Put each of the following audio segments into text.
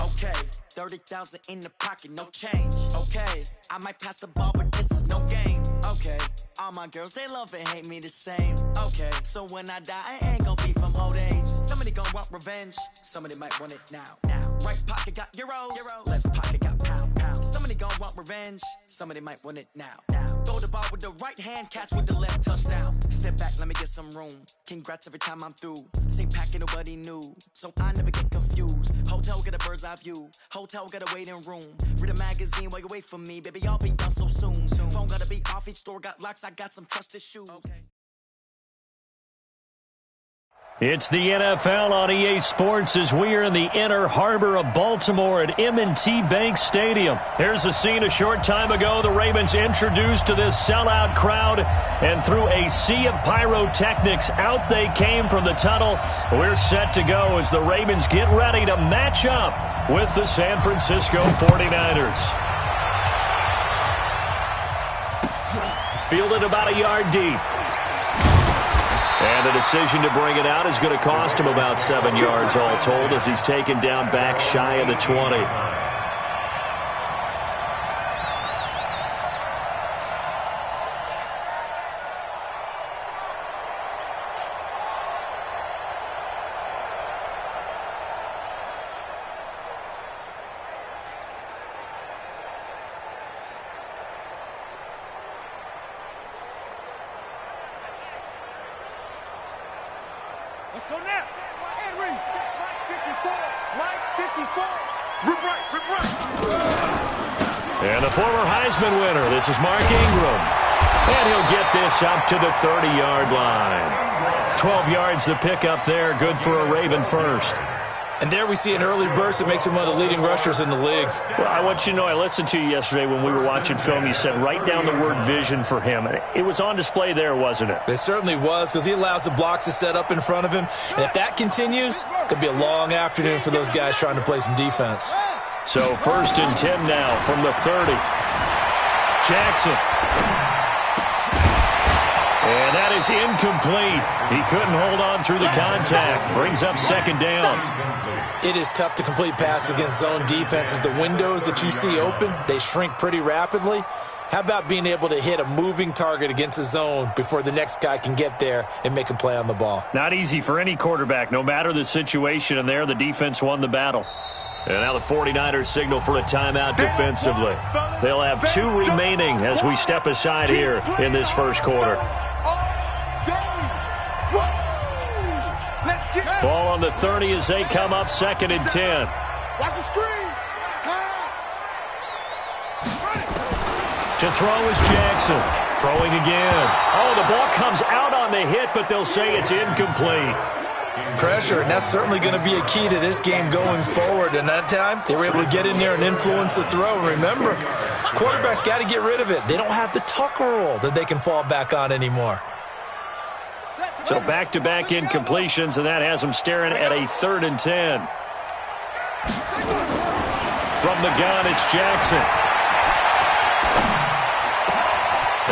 Okay, 30,000 in the pocket, no change. Okay, I might pass the ball, but this is no game. Okay, all my girls, they love and hate me the same. Okay, so when I die, I ain't gonna be from old age. Somebody gon' want revenge, somebody might want it now. Right pocket got euros, left pocket got pounds. Somebody gon' want revenge, somebody might want it now. Throw the ball with the right hand, catch with the left, touchdown. Step back, let me get some room. Congrats every time I'm through. Same packet, nobody knew, so I never get confused. Hotel get a bird's eye view, hotel get a waiting room. Read a magazine while you wait for me, baby, I'll be done so soon. Phone gotta be off, each store got locks, I got some trusted shoes. Okay. It's the NFL on EA Sports as we are in the inner harbor of Baltimore at M&T Bank Stadium. Here's a scene a short time ago. The Ravens introduced to this sellout crowd, and through a sea of pyrotechnics, out they came from the tunnel. We're set to go as the Ravens get ready to match up with the San Francisco 49ers. Fielded about a yard deep. And the decision to bring it out is going to cost him about 7 yards all told as he's taken down back shy of the 20. Let's go now. And read. Right 54. Right 54. Rip right. And the former Heisman winner, this is Mark Ingram. And he'll get this up to the 30-yard line. 12 yards the pickup there, good for a Raven first. And there we see an early burst that makes him one of the leading rushers in the league. Well, I want you to know, I listened to you yesterday when we were watching film. You said write down the word vision for him. It was on display there, wasn't it? It certainly was, because he allows the blocks to set up in front of him. And if that continues, it could be a long afternoon for those guys trying to play some defense. So 1st and 10 now from the 30. Jackson. And that is incomplete. He couldn't hold on through the contact. Brings up 2nd down. It is tough to complete passes against zone defenses. The windows that you see open, they shrink pretty rapidly. How about being able to hit a moving target against a zone before the next guy can get there and make a play on the ball? Not easy for any quarterback, no matter the situation. And there, the defense won the battle. And now the 49ers signal for a timeout defensively. They'll have 2 remaining as we step aside here in this first quarter. Ball on the 30 as they come up 2nd and 10. Watch the screen. Pass. To throw is Jackson. Throwing again. Oh, the ball comes out on the hit, but they'll say it's incomplete. Pressure, and that's certainly going to be a key to this game going forward. And that time, they were able to get in there and influence the throw. Remember, quarterbacks got to get rid of it. They don't have the Tucker rule that they can fall back on anymore. So back-to-back incompletions, and that has them staring at a 3rd and 10. From the gun, it's Jackson.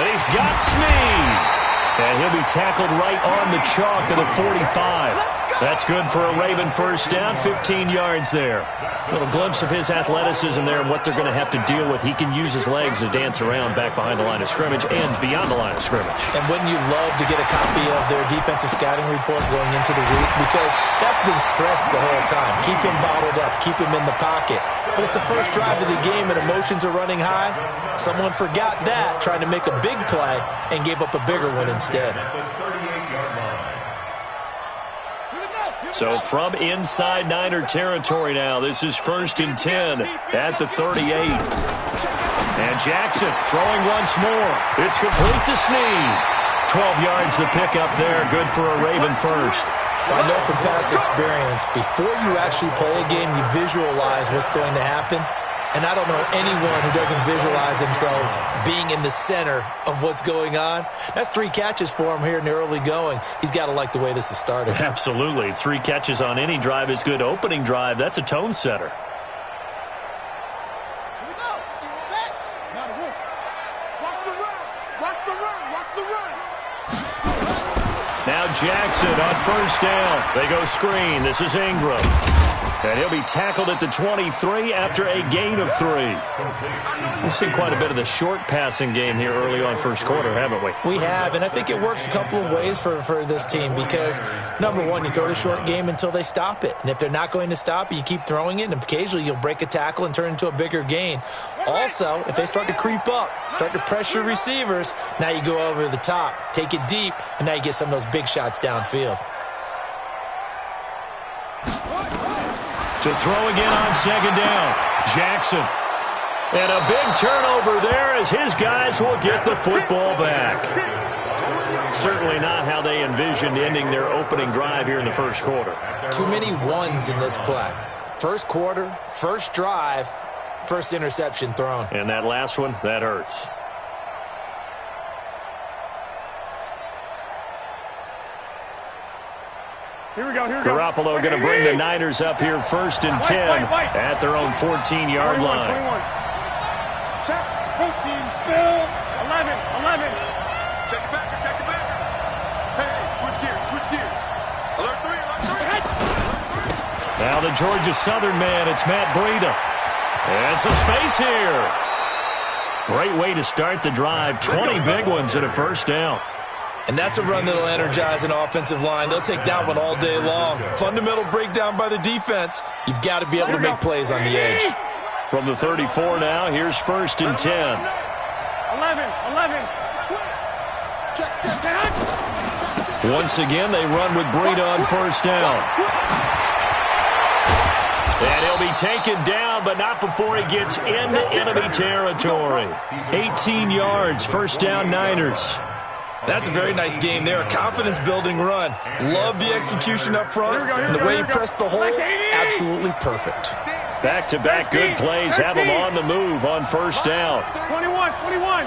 And he's got Snead. And he'll be tackled right on the chalk to the 45. That's good for a Raven first down, 15 yards there. A little glimpse of his athleticism there and what they're going to have to deal with. He can use his legs to dance around back behind the line of scrimmage and beyond the line of scrimmage. And wouldn't you love to get a copy of their defensive scouting report going into the week? Because that's been stressed the whole time. Keep him bottled up. Keep him in the pocket. But it's the first drive of the game and emotions are running high. Someone forgot that, trying to make a big play, and gave up a bigger one instead. So from inside Niner territory now, this is 1st and 10 at the 38. And Jackson throwing once more. It's complete to Snead. 12 yards the pickup there. Good for a Raven first. I know from past experience, before you actually play a game, you visualize what's going to happen. And I don't know anyone who doesn't visualize themselves being in the center of what's going on. That's 3 catches for him here in the early going. He's got to like the way this is starting. Absolutely. 3 catches on any drive is good. Opening drive, that's a tone setter. Here we go. Set. Now the run. Watch the run. Watch the run. Watch the run. Now Jackson on first down. They go screen. This is Ingram. And he'll be tackled at the 23 after a gain of 3. We've seen quite a bit of the short passing game here early on first quarter, haven't we? We have, and I think it works a couple of ways for this team because, number one, you throw the short game until they stop it. And if they're not going to stop it, you keep throwing it, and occasionally you'll break a tackle and turn it into a bigger gain. Also, if they start to creep up, start to pressure receivers, now you go over the top, take it deep, and now you get some of those big shots downfield. To throw again on second down, Jackson. And a big turnover there as his guys will get the football back. Certainly not how they envisioned ending their opening drive here in the first quarter. Too many ones in this play. First quarter, first drive, first interception thrown. And that last one, that hurts. Here we go, here we go. Garoppolo going to bring the Niners up here first and 10 at their own 14-yard line. 21. Check, routine, spill, 11. Check it back, check it back. Hey, switch gears. Alert 3. Now the Georgia Southern man, it's Matt Breida. And some space here. Great way to start the drive. 20 big ones and a first down. And that's a run that'll energize an offensive line. They'll take that one all day long. Fundamental breakdown by the defense. You've got to be able to make plays on the edge. From the 34 now, here's first and 10. 11. Once again, they run with Breida on first down. And he'll be taken down, but not before he gets into enemy territory. 18 yards, first down Niners. That's a very nice game there. A confidence-building run. Love the execution up front. And the way he pressed the hole, absolutely perfect. Back-to-back good plays have him on the move on first down. 21. I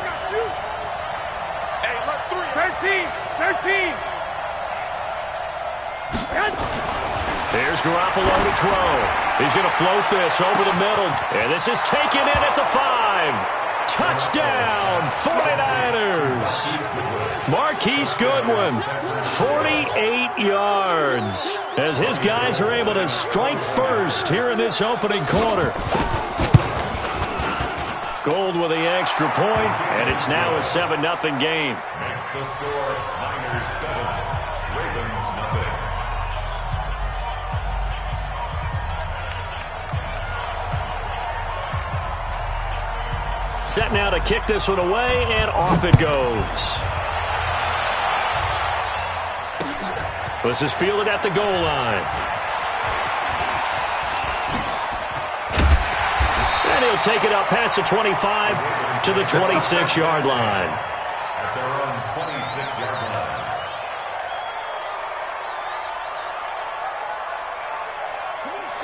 got you. Hey, look, 13. There's Garoppolo to throw. He's going to float this over the middle. And this is taken in at the 5. Touchdown, 49ers. Marquise Goodwin, 48 yards. As his guys are able to strike first here in this opening quarter. Gold with the extra point, and it's now a 7-0 game. Next the score, Niners 7, Ravens nothing. Set now to kick this one away, and off it goes. This is fielded at the goal line. And he'll take it up past the 25 to the 26-yard line. At their own 26-yard line.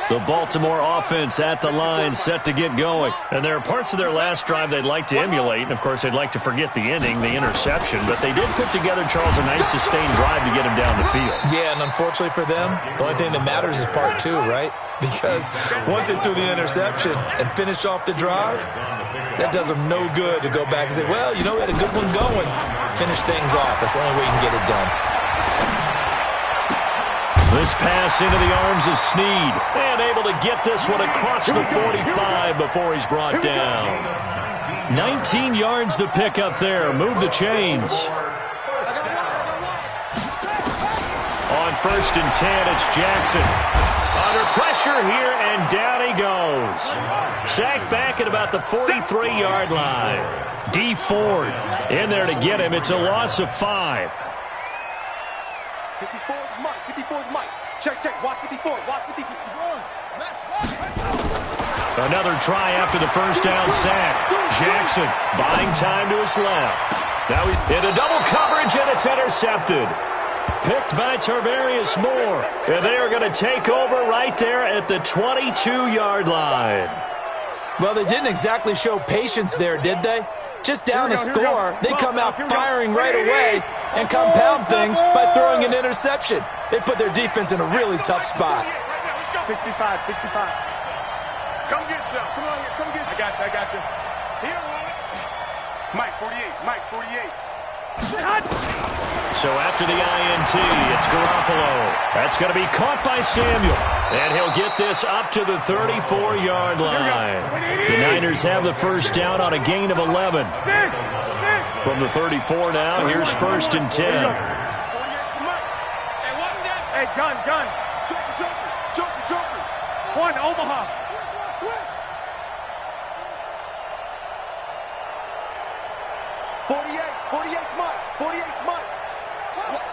The Baltimore offense at the line, set to get going. And there are parts of their last drive they'd like to emulate. And, of course, they'd like to forget the inning, the interception. But they did put together, Charles, a nice sustained drive to get him down the field. Yeah, and unfortunately for them, the only thing that matters is part 2, right? Because once they threw the interception and finished off the drive, that does them no good to go back and say, well, you know, we had a good one going. Finish things off. That's the only way you can get it done. This pass into the arms of Snead. And able to get this one across the 45 before he's brought down. 19 yards to pick up there. Move the chains. On first and 10, it's Jackson. Under pressure here, and down he goes. Sacked back at about the 43-yard line. D. Ford in there to get him. It's a loss of 5. 54's Mike. Check. Watch 54. Another try after the first down sack. Jackson buying time to his left. Now he's in a double coverage, and it's intercepted. Picked by Tarvarius Moore. And they are going to take over right there at the 22-yard line. Well, they didn't exactly show patience there, did they? Just down a score, they come out firing right away and compound things by throwing an interception. They put their defense in a really tough spot. 65. Come get some. Come on here. Come get some. I got you. Here. Mike 48. So after the INT, it's Garoppolo. That's going to be caught by Samuel. And he'll get this up to the 34-yard line. The Niners have the first down on a gain of 11. From the 34 now, here's 1st and 10. Hey, gun. One, Omaha. 48 Mike. 48 Mike.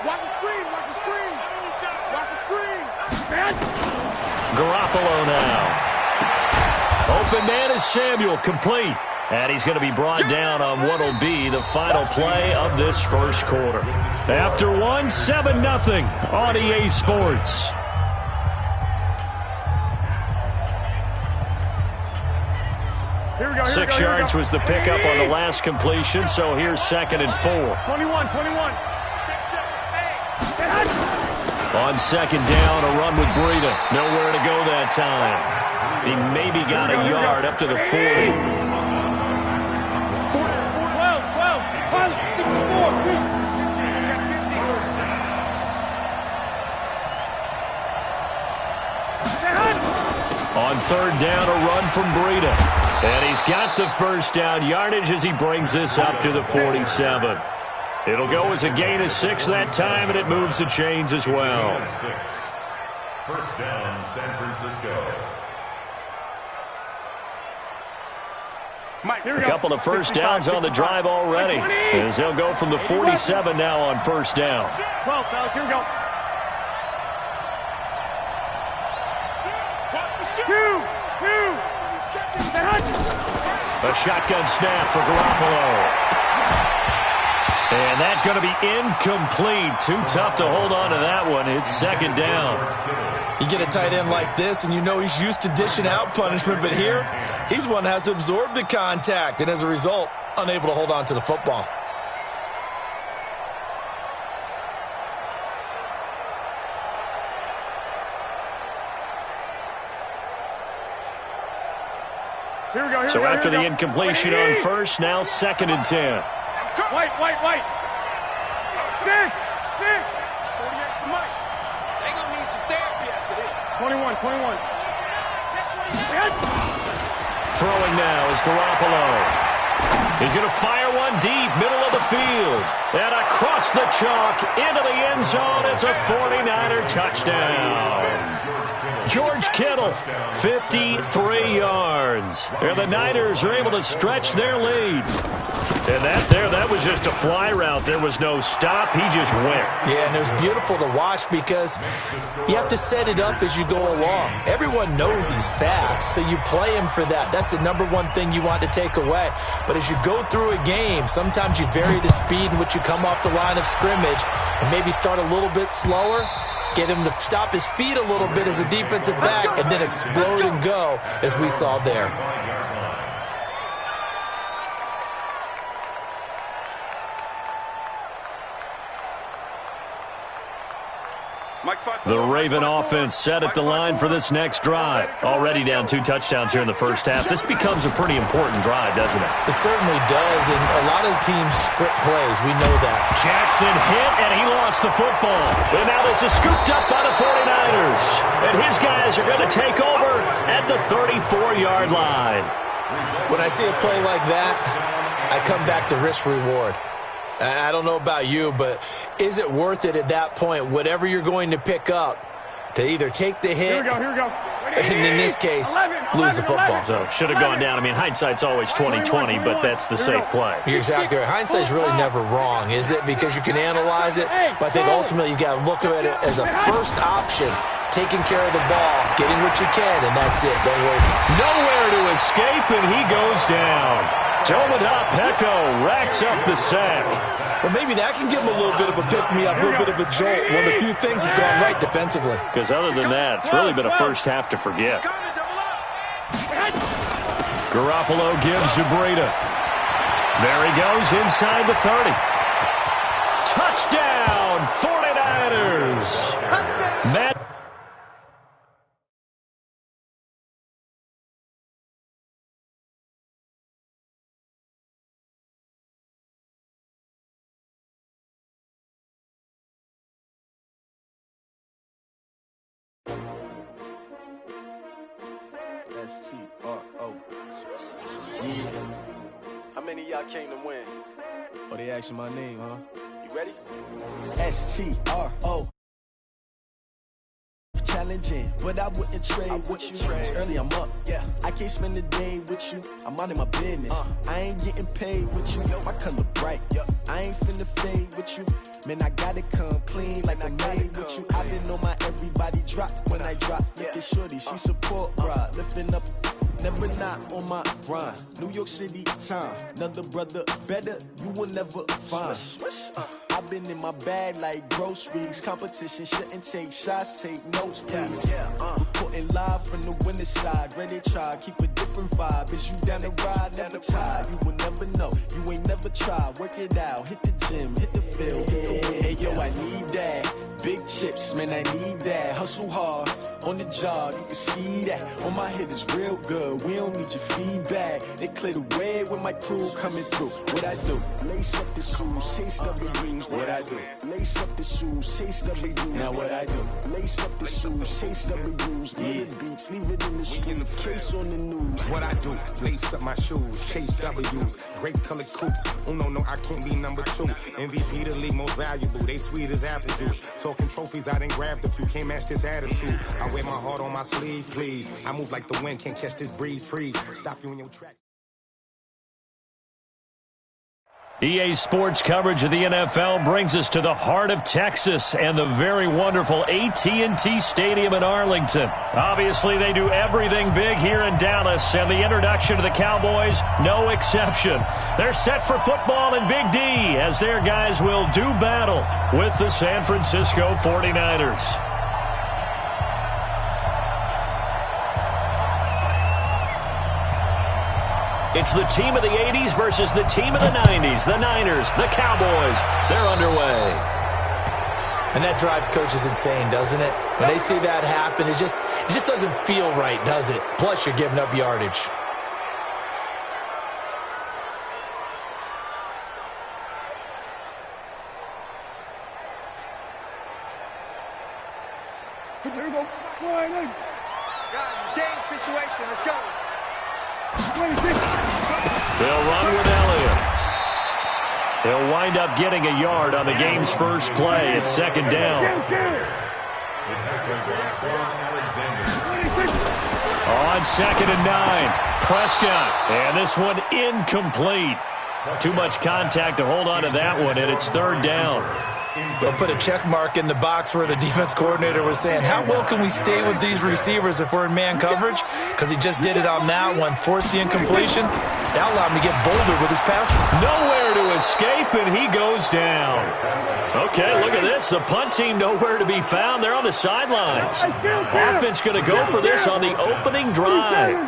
Watch the screen. Watch the screen. Garoppolo now. Open man is Samuel, complete. And he's going to be brought down on what will be the final play of this first quarter. After 1, 7-0 on EA Sports. Here we go. 6 yards was the pickup on the last completion, so here's 2nd and 4. 21. On 2nd down, a run with Breida. Nowhere to go that time. He maybe got a yard up to the 40. 12. On 3rd down, a run from Breida. And he's got the first down yardage as he brings this up to the 47. It'll go as a gain of 6 that time, and it moves the chains as well. 1st down, San Francisco. A couple of first downs on the drive already, as they'll go from the 47 now on 1st down. 12, fellas, here we go. 2. A shotgun snap for Garoppolo. And that's going to be incomplete. Too tough to hold on to that one. It's 2nd down. You get a tight end like this, and you know he's used to dishing out punishment, but here, he's one that has to absorb the contact, and as a result, unable to hold on to the football. So after the incompletion on 1st, now 2nd and 10. Wait. 6. 48 for Mike. They gonna need some therapy after this. 21. Throwing now is Garoppolo. He's going to fire one deep, middle of the field. And across the chalk, into the end zone. It's a 49er touchdown. George Kittle, 53 yards. And the Niners are able to stretch their lead. And that was just a fly route. There was no stop. He just went. Yeah, and it was beautiful to watch because you have to set it up as you go along. Everyone knows he's fast, so you play him for that. That's the number one thing you want to take away. But as you go through a game, sometimes you vary the speed in which you come off the line of scrimmage and maybe start a little bit slower, get him to stop his feet a little bit as a defensive back, and then explode and go as we saw there. The Raven offense set at the line for this next drive. Already down 2 touchdowns here in the first half. This becomes a pretty important drive, doesn't it? It certainly does, and a lot of teams script plays. We know that. Jackson hit, and he lost the football. And now this is scooped up by the 49ers. And his guys are going to take over at the 34-yard line. When I see a play like that, I come back to risk-reward. I don't know about you, but is it worth it at that point, whatever you're going to pick up, to either take the hit, Here we go. and in this case, lose the football? So should have gone down. I mean, hindsight's always 20/20, but that's the safe play. You're exactly right. Hindsight's really never wrong, is it? Because you can analyze it, but I think ultimately you got to look at it as a first option, taking care of the ball, getting what you can, and that's it. Don't worry. Nowhere to escape, and he goes down. Tomoda Peko racks up the sack. Well, maybe that can give him a little bit of a pick-me-up, a little bit of a jolt. One of the few things that's gone right defensively. Because other than that, it's really been a first half to forget. Garoppolo gives to Breida. There he goes inside the 30. Touchdown, 49ers. Matt S-T-R-O. Yeah. How many of y'all came to win? Oh, they asking my name, huh? You ready? S-T-R-O. Challenging, but I wouldn't trade with you. It's early, I'm up. Yeah, I can't spend the day with you. I'm minding my business. I ain't getting paid with you. My color bright. I ain't finna fade with you. Man, I gotta come clean like I made with you. I've been on my everybody drop when I drop. Look at shorty, she support ride, lifting up. Never not on my grind. New York City time. Another brother better, you will never find. I've been in my bag like groceries. Competition shouldn't take shots, take notes, please. Reporting live from the winning side. Ready to try, keep a different vibe. Is you down the ride, never tired. You will never know, you ain't never tried. Work it out, hit the gym, hit the field. Hey yo, I need that. Big chips, man, I need that. Hustle hard, on the job, you can see that. On my head is real good, we don't need your feedback. They clear the way when my crew coming through. What I do? Lace up the shoes, chase W's. What I do? Lace up the shoes, chase W's. Now what I do? Lace up the shoes, chase W's. Yeah. The beats, leave it in the street, case on the news. What I do? Lace up my shoes, chase W's. Grape colored coops. Oh no, I can't be number 2. MVP the league most valuable. They sweet as apple juice. Talking trophies, I didn't grab the few. Can't match this attitude. I wear my heart on my sleeve, please. I move like the wind, can't catch this breeze, freeze. Stop you in your tracks. EA Sports coverage of the NFL brings us to the heart of Texas and the very wonderful AT&T Stadium in Arlington. Obviously, they do everything big here in Dallas, and the introduction to the Cowboys, no exception. They're set for football in Big D as their guys will do battle with the San Francisco 49ers. It's the team of the 80s versus the team of the 90s. The Niners, the Cowboys, they're underway. And that drives coaches insane, doesn't it? When they see that happen, it just doesn't feel right, does it? Plus, you're giving up yardage. Here we go. Guys, it's game situation. Let's go. They'll run with Elliott. They'll wind up getting a yard on the game's first play. It's second down. On 2nd and 9, Prescott. And this one incomplete. Too much contact to hold on to that one, and it's third down. They'll put a check mark in the box where the defense coordinator was saying, how well can we stay with these receivers if we're in man coverage? Because he just did it on that one, forced the incompletion. That allowed him to get bolder with his pass. Nowhere to escape, and he goes down. Okay, look at this. The punt team nowhere to be found. They're on the sidelines. Offense going to go for this on the opening drive.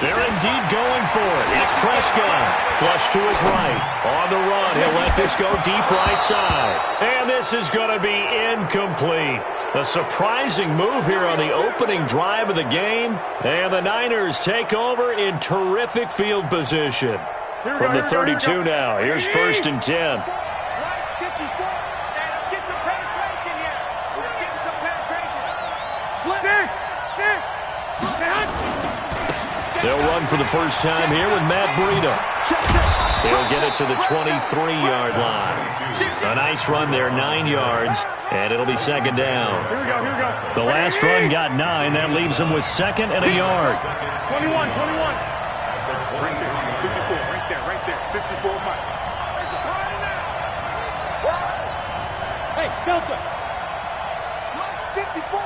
They're indeed going for it. It's Prescott. Flush to his right. On the run, he'll let this go deep right side. And this is going to be incomplete. A surprising move here on the opening drive of the game. And the Niners take over in terrific field position. From the 32 now, here's 1st and 10. Right, 54. And let's get some penetration here. Let's get some penetration. Slip. They'll run for the first time here with Matt Breida. They'll get it to the 23-yard line. A nice run there, 9 yards, and it'll be second down. Here we go. The last run got 9. That leaves them with 2nd and a yard. 21. Right there. 54, Mike. Hey, Delta. Mike 54.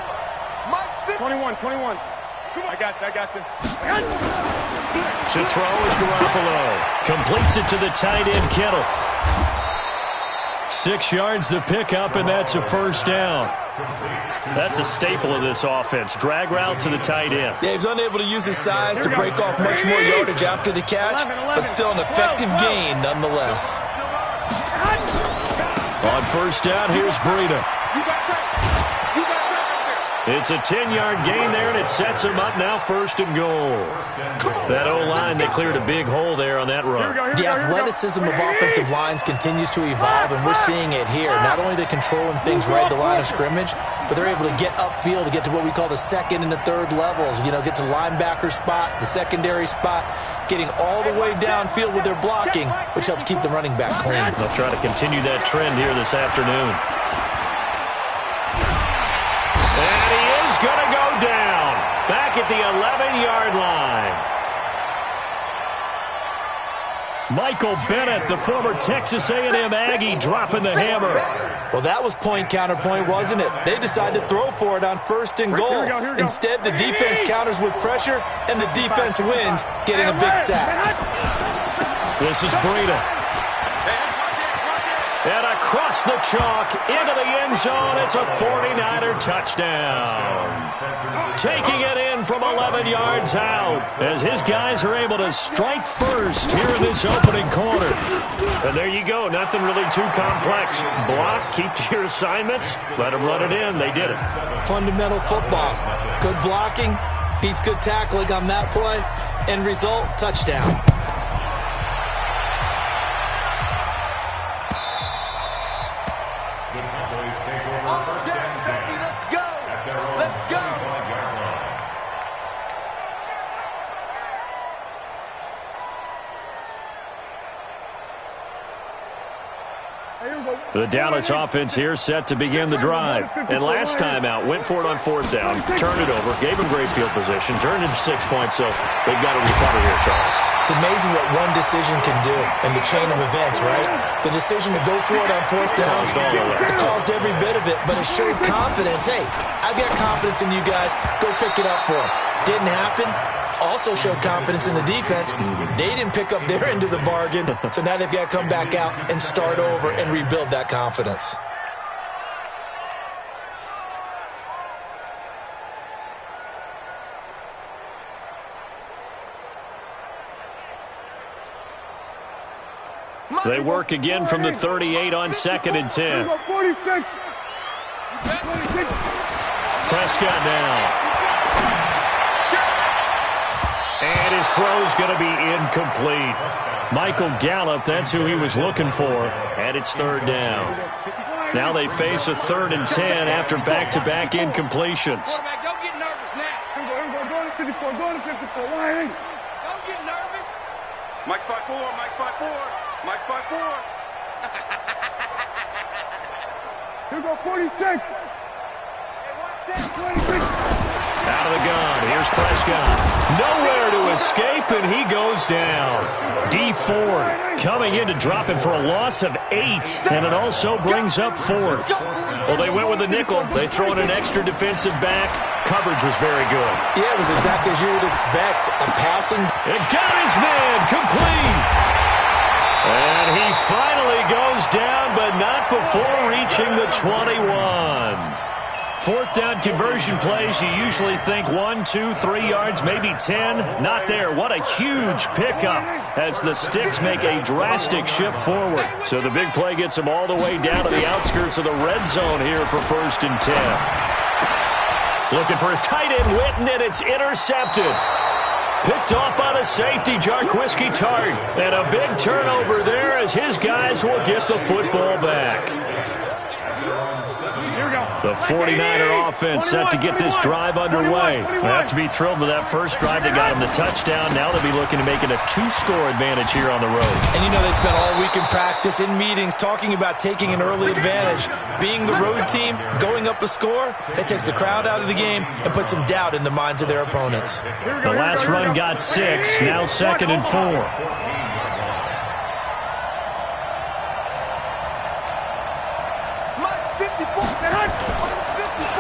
Mike 50. 21. I got you. To throw is Garoppolo. Completes it to the tight end, Kittle. 6 yards the pickup, and that's a first down. That's a staple of this offense. Drag route to the tight end. Yeah, he's unable to use his size to break off much more yardage after the catch, but still an effective gain nonetheless. On first down, here's Breida. It's a 10-yard gain there, and it sets them up now 1st and goal. That O-line, they cleared a big hole there on that run. The athleticism of offensive lines continues to evolve, and we're seeing it here. Not only are they controlling things right at the line of scrimmage, but they're able to get upfield to get to what we call the 2nd and the 3rd levels. You know, get to linebacker spot, the secondary spot, getting all the way downfield with their blocking, which helps keep the running back clean. They'll try to continue that trend here this afternoon. And he is going to go down back at the 11-yard line. Michael Bennett, the former Texas A&M Aggie, dropping the hammer. Well, that was point counterpoint, wasn't it? They decided to throw for it on 1st and goal. Instead, the defense counters with pressure, and the defense wins, getting a big sack. This is Breida. And across the chalk, into the end zone, it's a 49er touchdown. Taking it in from 11 yards out as his guys are able to strike first here in this opening quarter. And there you go, nothing really too complex. Block, keep to your assignments, let them run it in. They did it. Fundamental football. Good blocking, beats good tackling on that play. End result, touchdown. The Dallas offense here set to begin the drive. And last time out, went for it on 4th down, turned it over, gave them great field position, turned into 6 points, so they've got to recover here, Charles. It's amazing what one decision can do in the chain of events, right? The decision to go for it on 4th down, it caused every bit of it, but it showed confidence. Hey, I've got confidence in you guys. Go pick it up for them. Didn't happen. Also showed confidence in the defense. They didn't pick up their end of the bargain, so now they've got to come back out and start over and rebuild that confidence. They work again from the 38 on 2nd and 10. Prescott now. And his throw's going to be incomplete. Michael Gallup, that's who he was looking for, and it's 3rd down. Now they face a 3rd and 10 after back-to-back incompletions. Don't get nervous now. Go to 54. Go to 54. Why? Don't get nervous. Mike spot 4. Mike spot 4. Mike spot 4. Here go 46. Out of the gun. Here's Prescott. Nowhere to escape, and he goes down. D Ford coming in to drop him for a loss of 8, and it also brings up 4th. Well, they went with a nickel. They throw in an extra defensive back. Coverage was very good. Yeah, it was exactly as you would expect. A passing. It got his man complete. And he finally goes down, but not before reaching the 21. 4th down conversion plays, you usually think 1, 2, 3 yards, maybe 10. Not there. What a huge pickup as the Sticks make a drastic shift forward. So the big play gets them all the way down to the outskirts of the red zone here for 1st and 10. Looking for his tight end, Witten, and it's intercepted. Picked off by the safety, Jarquiski Tart. And a big turnover there as his guys will get the football back. The 49er offense set to get this drive underway. They have to be thrilled with that first drive. They got them the touchdown. Now they'll be looking to make it a 2-score advantage here on the road. And you know they spent all week in practice, in meetings, talking about taking an early advantage. Being the road team, going up a score, that takes the crowd out of the game and puts some doubt in the minds of their opponents. The last run got 6, now 2nd and 4.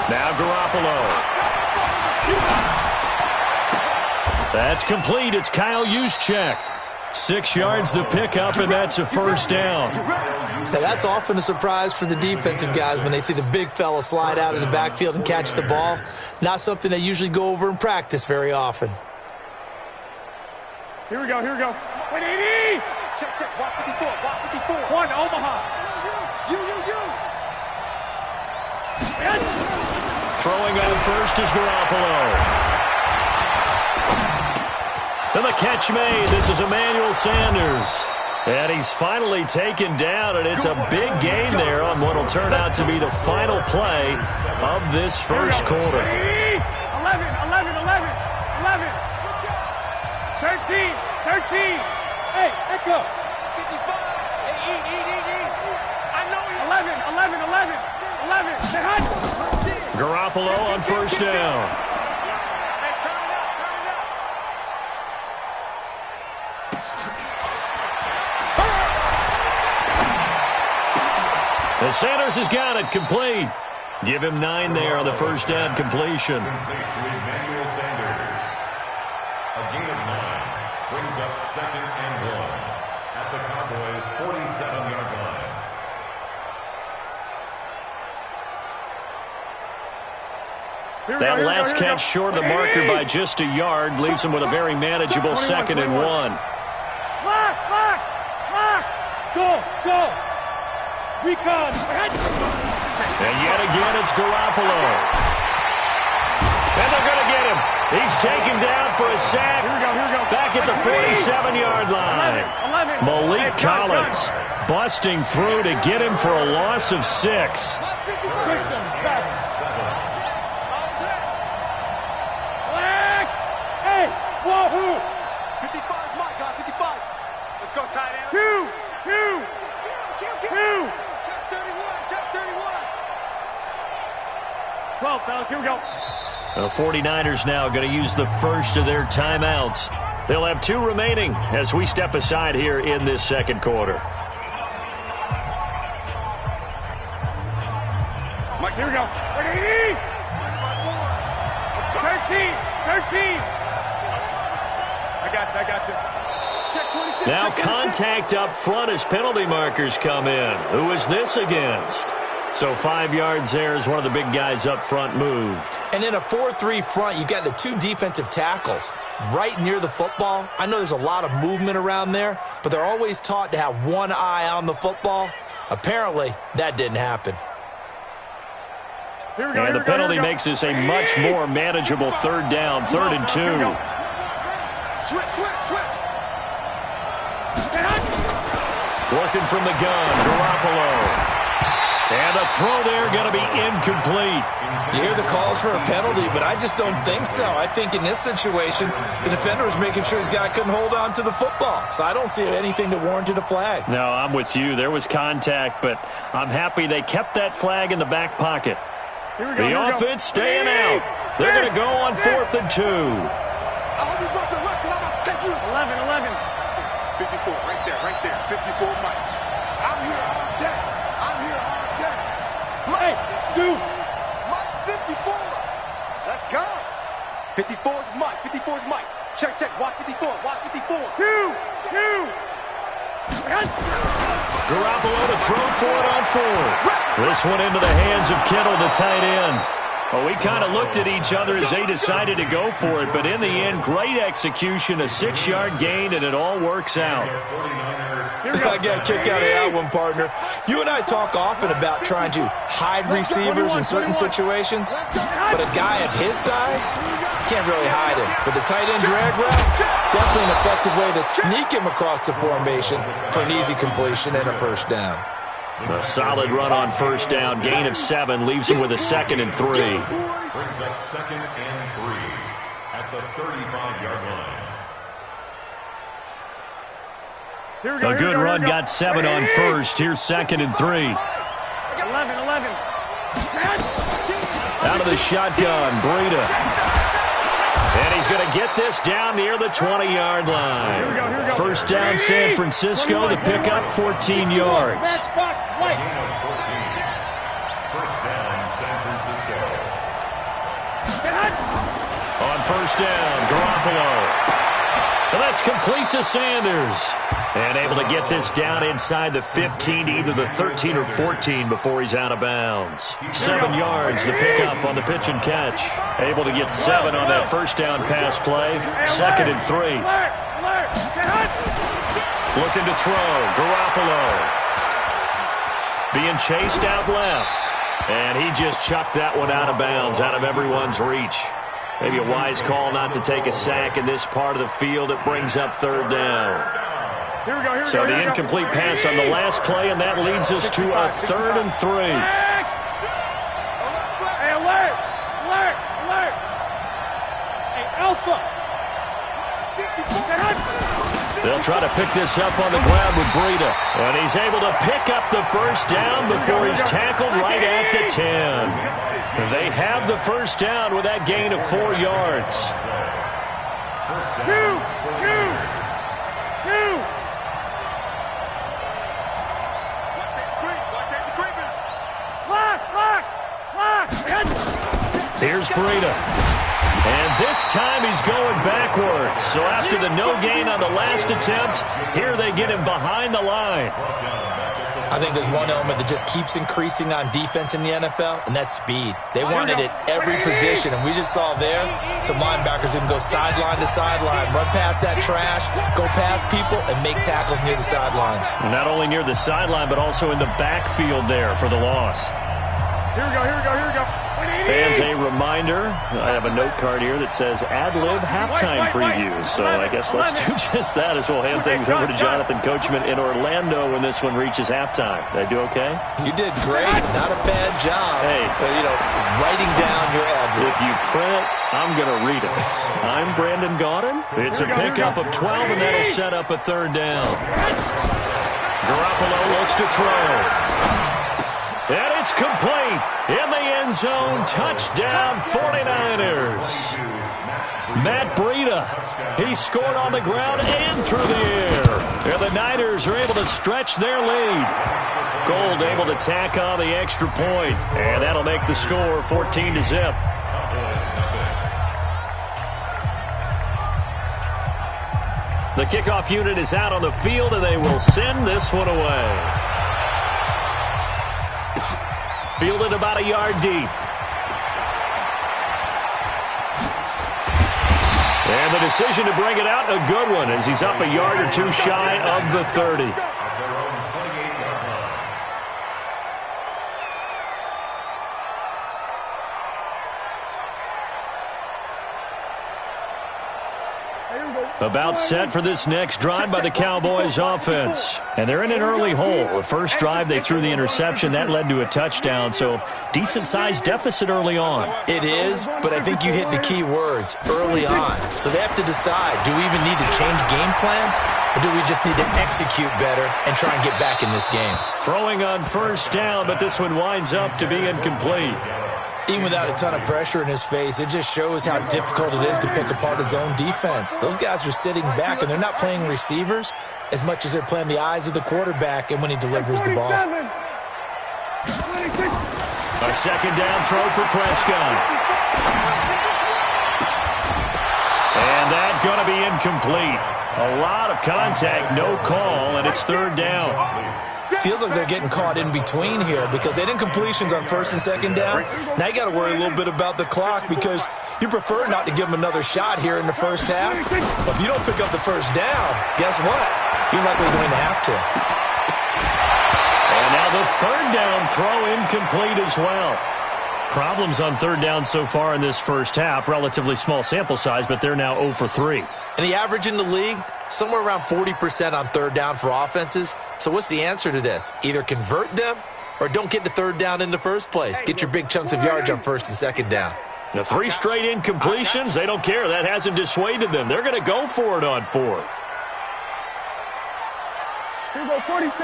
Now Garoppolo. That's complete. It's Kyle Juszczyk. 6 yards the pickup, and that's a 1st down. Now that's often a surprise for the defensive guys when they see the big fella slide out of the backfield and catch the ball. Not something they usually go over in practice very often. Here we go. 180. Check. Block 54. 1, Omaha. You. Throwing on first is Garoppolo. And the catch made. This is Emmanuel Sanders. And he's finally taken down, and it's a big gain there on what will turn out to be the final play of this first quarter. 11, 13. Hey, Echo. 55. Hey, eat. I know you. 11. Say hi. Garoppolo on first down. Hey, turn it up. And Sanders has got it complete. Give him 9 there on the first down completion. Complete to Emmanuel Sanders. A gain of 9 brings up 2nd and 1 at the Cowboys' 47-yard line. That last catch short of the marker by just a yard leaves him with a very manageable 2nd and 1. Lock. Go. Recon. And yet again, it's Garoppolo. And they're going to get him. He's taken down for a sack. Here we go. Back at the 47-yard line. 11. Malik Hey, Collins busting through to get him for a loss of 6. Christian, back. Black. Hey, wahoo. 55, Mike, 55. Let's go, tight end. 2. Check 31. 12, fellas, here we go. The 49ers now going to use the first of their timeouts. They'll have 2 remaining as we step aside here in this second quarter. Mike, here we go. 13. I got this. Check 26. Now contact up front as penalty markers come in. Who is this against? So 5 yards there as one of the big guys up front moved. And in a 4-3 front, you got the 2 defensive tackles right near the football. I know there's a lot of movement around there, but they're always taught to have one eye on the football. Apparently, that didn't happen. And the penalty makes this a much more manageable 3rd down, 3rd and 2. Switch. Working from the gun, Garoppolo. And the throw there going to be incomplete. You hear the calls for a penalty, but I just don't think so. I think in this situation, the defender was making sure his guy couldn't hold on to the football. So I don't see anything that warranted a flag. No, I'm with you. There was contact, but I'm happy they kept that flag in the back pocket. The offense staying out. They're going to go on 4th and 2. I hope you brought your left because I'm about to take you. 11. 54, right there. 54, Mike. I'm here all day. Hey, dude. Mike, 54. Let's go. 54 is Mike. Check. Watch 54. 2. Garoppolo to throw for it on 4th. This one into the hands of Kittle, the tight end. Well, we kind of looked at each other as they decided to go for it, but in the end, great execution, a 6-yard gain, and it all works out. I got a kick out of that one, partner. You and I talk often about trying to hide receivers in certain situations, but a guy of his size can't really hide him. But the tight end drag route, definitely an effective way to sneak him across the formation for an easy completion and a first down. A solid run on first down, gain of 7, leaves him with a 2nd and 3. Brings up 2nd and 3 at the 35-yard line. A good run, got 7 on first. Here's 2nd and 3. 11. Out of the shotgun, Breida. And he's going to get this down near the 20-yard line. First down, San Francisco to pick up 14 yards. Gain of 14. First down, San Francisco. On first down, Garoppolo. And that's complete to Sanders. And able to get this down inside the 15, either the 13 or 14 before he's out of bounds. 7 yards, the pickup on the pitch and catch. Able to get 7 on that first down pass play. 2nd and 3. Looking to throw, Garoppolo. Being chased out left. And he just chucked that one out of bounds, out of everyone's reach. Maybe a wise call not to take a sack in this part of the field. It brings up third down. So the incomplete pass on the last play, and that leads us to a 3rd and 3. Hey, alert! Alert! Alert! Hey, Alpha! They'll try to pick this up on the ground with Breida. And he's able to pick up the first down before he's tackled right at the 10. They have the first down with that gain of 4 yards. Two! Here's Breida. And this time he's going backwards. So after the no gain on the last attempt, here they get him behind the line. I think there's one element that just keeps increasing on defense in the NFL, and that's speed. They want it at every position, and we just saw there some linebackers who can go sideline to sideline, run past that trash, go past people, and make tackles near the sidelines. And not only near the sideline, but also in the backfield there for the loss. Here we go. Fans, a reminder, I have a note card here that says ad-lib halftime previews. So I guess let's do just that as we'll hand things over to Jonathan Coachman in Orlando when this one reaches halftime. Did I do okay? You did great. Not a bad job. Hey. Writing down your ad-libs. If you print it, I'm going to read it. I'm Brandon Gaudin. It's a pickup of 12, and that'll set up a 3rd down. Garoppolo looks to throw. And it's complete in the end zone. Touchdown 49ers. Matt Breida. He scored on the ground and through the air. And the Niners are able to stretch their lead. Gold able to tack on the extra point. And that'll make the score 14-0. The kickoff unit is out on the field, and they will send this one away. Fielded about a yard deep. And the decision to bring it out, a good one, as he's up a yard or 2 shy of the 30. About set for this next drive by the Cowboys offense. And they're in an early hole. The first drive, they threw the interception. That led to a touchdown, so decent-sized deficit early on. It is, but I think you hit the key words, early on. So they have to decide, do we even need to change game plan, or do we just need to execute better and try and get back in this game? Throwing on first down, but this one winds up to be incomplete. Even without a ton of pressure in his face, it just shows how difficult it is to pick apart his own defense. Those guys are sitting back, and they're not playing receivers as much as they're playing the eyes of the quarterback and when he delivers the ball. A second down throw for Prescott. And that's going to be incomplete. A lot of contact, no call, and it's 3rd down. Feels like they're getting caught in between here because they had incompletions on 1st and 2nd down. Now you got to worry a little bit about the clock because you prefer not to give them another shot here in the first half. But if you don't pick up the first down, guess what? You're likely going to have to. And now the 3rd down throw incomplete as well. Problems on 3rd down so far in this first half. Relatively small sample size, but they're now 0 for 3. And the average in the league, somewhere around 40% on 3rd down for offenses. So what's the answer to this? Either convert them or don't get to 3rd down in the first place. Get your big chunks of yards on 1st and 2nd down. The 3 straight incompletions, they don't care. That hasn't dissuaded them. They're going to go for it on 4th. Here we go, 46.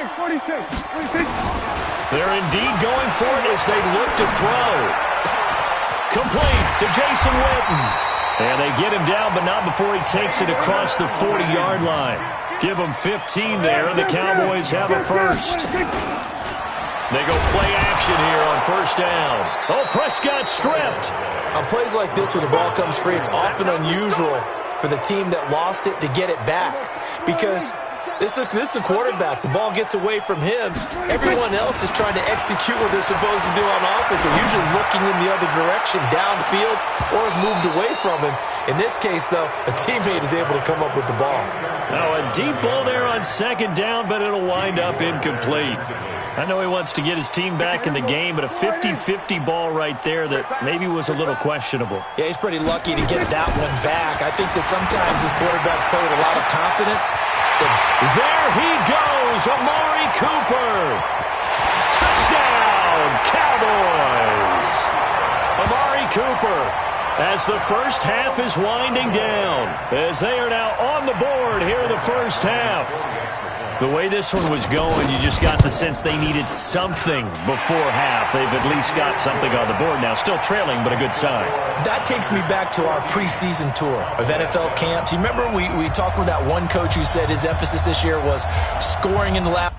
They're indeed going for it as they look to throw. Complete to Jason Witten. And they get him down, but not before he takes it across the 40-yard line. Give him 15 there, and the Cowboys have a first. They go play action here on 1st down. Oh, Prescott stripped. On plays like this, when the ball comes free, it's often unusual for the team that lost it to get it back because This is a quarterback. The ball gets away from him. Everyone else is trying to execute what they're supposed to do on offense. They're usually looking in the other direction, downfield, or have moved away from him. In this case, though, a teammate is able to come up with the ball. Now a deep ball there on second down, but it'll wind up incomplete. I know he wants to get his team back in the game, but a 50-50 ball right there that maybe was a little questionable. Yeah, he's pretty lucky to get that one back. I think that sometimes his quarterbacks play with a lot of confidence. There he goes, Amari Cooper. Touchdown, Cowboys. Amari Cooper, as the first half is winding down, as they are now on the board here in the first half. The way this one was going, you just got the sense they needed something before half. They've at least got something on the board now. Still trailing, but a good sign. That takes me back to our preseason tour of NFL camps. You remember we talked with that one coach who said his emphasis this year was scoring in the last